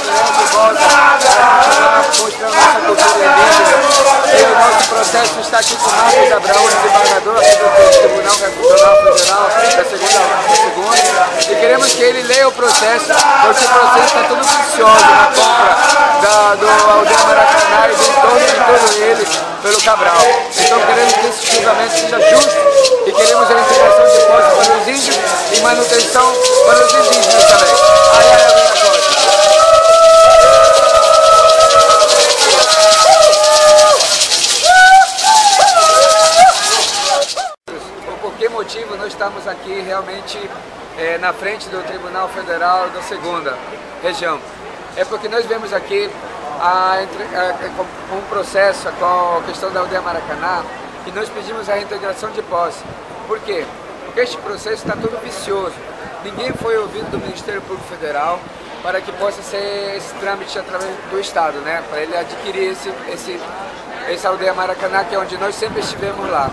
de volta para continuar mostrando nossa cultura indígena. E o nosso processo está aqui com o Marcos Abraão, desembargador aqui do Tribunal Constitucional Federal da segunda. E queremos que ele leia o processo, porque o processo está tudo vicioso na compra do Aldeia Maracanã e do entorno de todo ele pelo Cabral. Então queremos que esse julgamento seja justo e queremos a integração de posse para os índios e manutenção para os indígenas também. Aí a costa. Por que motivo nós estamos aqui realmente na frente do Tribunal Federal da Segunda Região? É porque nós vemos aqui um processo com a questão da Aldeia Maracanã e nós pedimos a reintegração de posse. Por quê? Porque este processo está todo vicioso. Ninguém foi ouvido do Ministério Público Federal para que possa ser esse trâmite através do Estado, né? Para ele adquirir essa Aldeia Maracanã, que é onde nós sempre estivemos lá.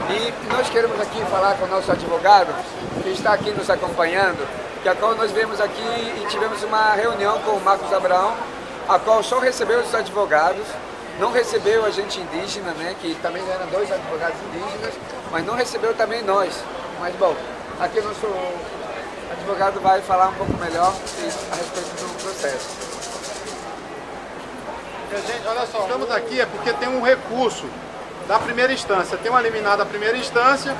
E nós queremos aqui falar com o nosso advogado, que está aqui nos acompanhando, que a qual nós viemos aqui e tivemos uma reunião com o Marcos Abraão, a qual só recebeu os advogados, não recebeu a gente indígena, né, que também eram 2 advogados indígenas, mas não recebeu também nós. Mas bom, aqui o nosso advogado vai falar um pouco melhor a respeito do processo. Gente, olha só, estamos aqui porque tem um recurso da primeira instância, tem uma liminar da primeira instância